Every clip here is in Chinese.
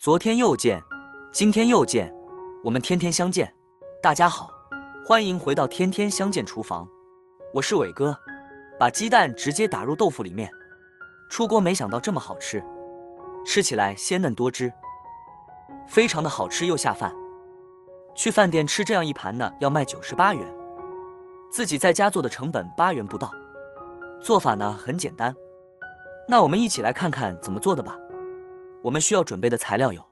昨天又见，今天又见，我们天天相见。大家好，欢迎回到天天相见厨房，我是伟哥。把鸡蛋直接打入豆腐里面，出锅没想到这么好吃，吃起来鲜嫩多汁，非常的好吃又下饭。去饭店吃这样一盘呢，要卖98元，自己在家做的成本8元不到。做法呢很简单，那我们一起来看看怎么做的吧。我们需要准备的材料有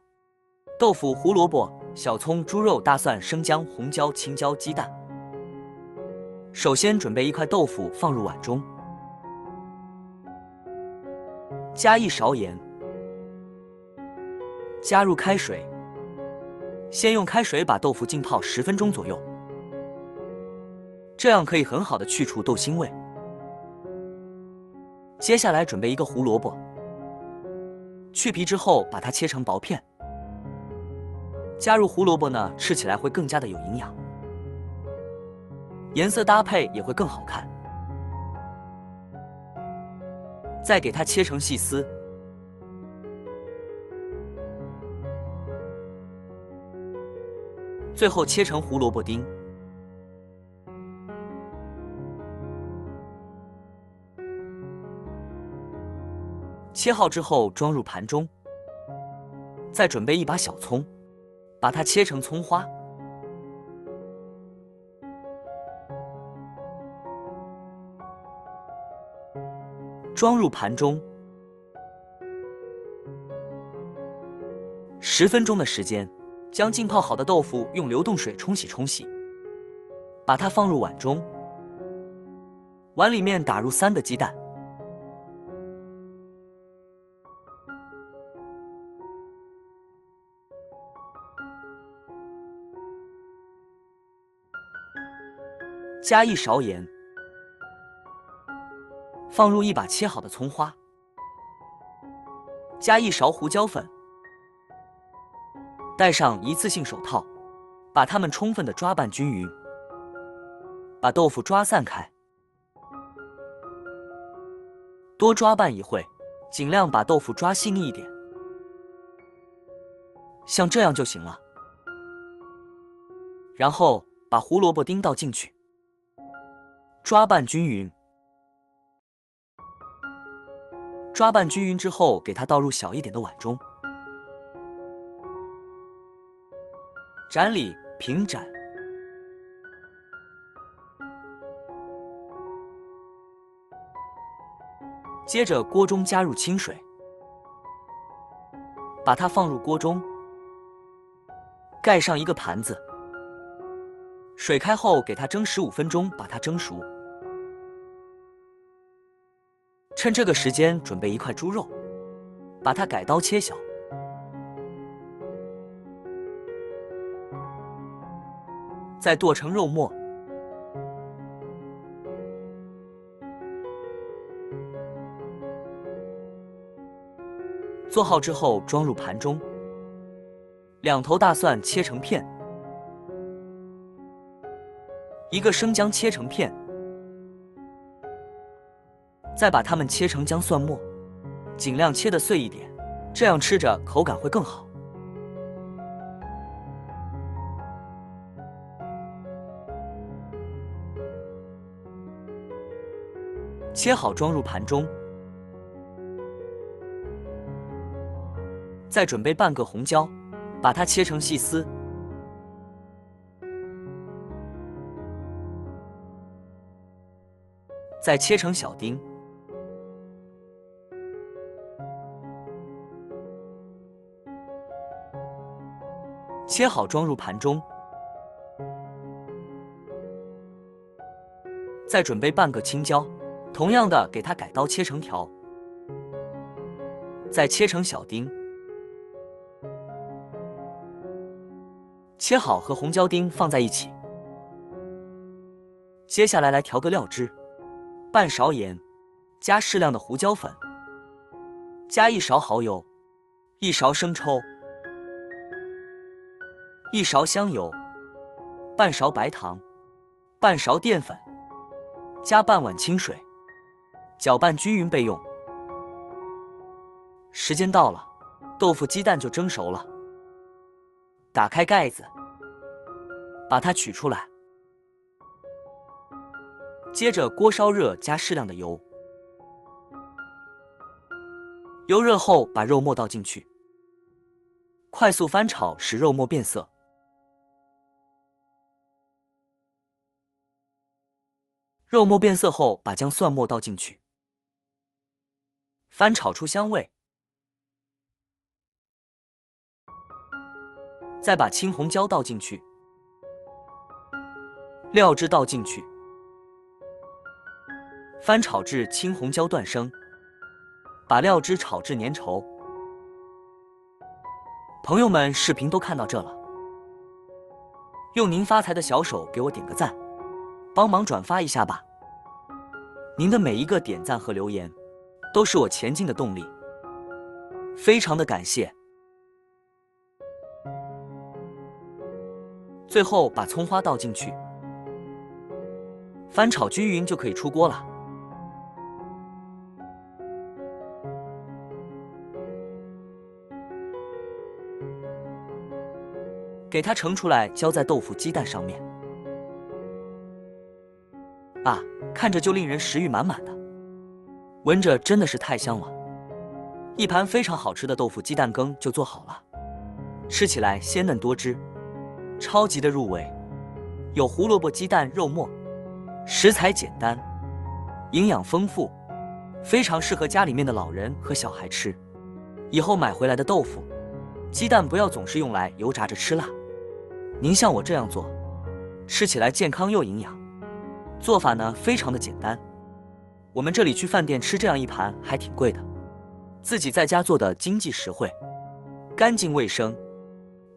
豆腐、胡萝卜、小葱、猪肉、大蒜、生姜、红椒、青椒、鸡蛋。首先准备一块豆腐放入碗中，加1勺盐，加入开水，先用开水把豆腐浸泡10分钟左右，这样可以很好的去除豆腥味。接下来准备一个胡萝卜，去皮之后把它切成薄片，加入胡萝卜呢，吃起来会更加的有营养，颜色搭配也会更好看。再给它切成细丝，最后切成胡萝卜丁。切好之后装入盘中，再准备一把小葱，把它切成葱花，装入盘中。10分钟的时间，将浸泡好的豆腐用流动水冲洗冲洗，把它放入碗中，碗里面打入3个鸡蛋，加1勺盐，放入1把切好的葱花，加1勺胡椒粉，戴上一次性手套，把它们充分的抓拌均匀，把豆腐抓散开，多抓拌一会，尽量把豆腐抓细腻一点，像这样就行了。然后把胡萝卜丁倒进去，抓拌均匀。抓拌均匀之后，给它倒入小一点的碗中，盏里平盏。接着锅中加入清水，把它放入锅中，盖上一个盘子。水开后给它蒸15分钟，把它蒸熟。趁这个时间准备一块猪肉，把它改刀切小，再剁成肉末。做好之后装入盘中，2头大蒜切成片，1个生姜切成片，再把它们切成姜蒜末，尽量切得碎一点，这样吃着口感会更好。切好装入盘中，再准备半个红椒，把它切成细丝，再切成小丁。切好装入盘中，再准备半个青椒，同样的给它改刀切成条，再切成小丁。切好和红椒丁放在一起。接下来调个料汁，半勺盐，加适量的胡椒粉，加1勺蚝油，1勺生抽，1勺香油，半勺白糖，半勺淀粉，加半碗清水，搅拌均匀备用。时间到了，豆腐鸡蛋就蒸熟了。打开盖子，把它取出来。接着锅烧热，加适量的油。油热后，把肉末倒进去，快速翻炒，使肉末变色。肉末变色后，把姜蒜末倒进去，翻炒出香味。再把青红椒倒进去，料汁倒进去，翻炒至青红椒断生，把料汁炒至粘稠。朋友们，视频都看到这了，用您发财的小手给我点个赞，帮忙转发一下吧。您的每一个点赞和留言，都是我前进的动力，非常的感谢。最后把葱花倒进去，翻炒均匀就可以出锅了。给它盛出来，浇在豆腐鸡蛋上面。啊，看着就令人食欲满满的，闻着真的是太香了。一盘非常好吃的豆腐鸡蛋羹就做好了，吃起来鲜嫩多汁，超级的入味。有胡萝卜、鸡蛋、肉末，食材简单，营养丰富，非常适合家里面的老人和小孩吃。以后买回来的豆腐、鸡蛋不要总是用来油炸着吃啦。您像我这样做，吃起来健康又营养。做法呢非常的简单，我们这里去饭店吃这样一盘还挺贵的，自己在家做的经济实惠，干净卫生。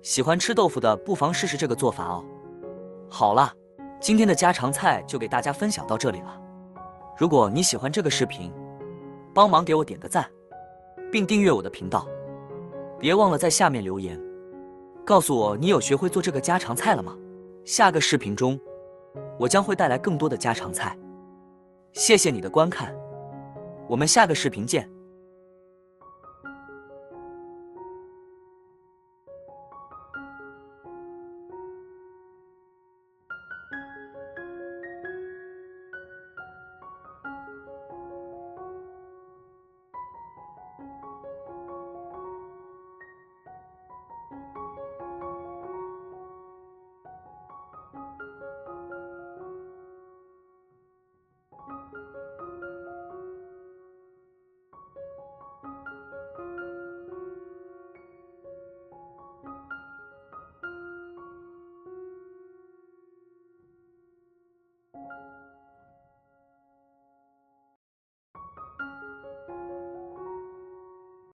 喜欢吃豆腐的不妨试试这个做法哦。好了，今天的家常菜就给大家分享到这里了。如果你喜欢这个视频，帮忙给我点个赞，并订阅我的频道。别忘了在下面留言，告诉我你有学会做这个家常菜了吗？下个视频中，我将会带来更多的家常菜。谢谢你的观看，我们下个视频见。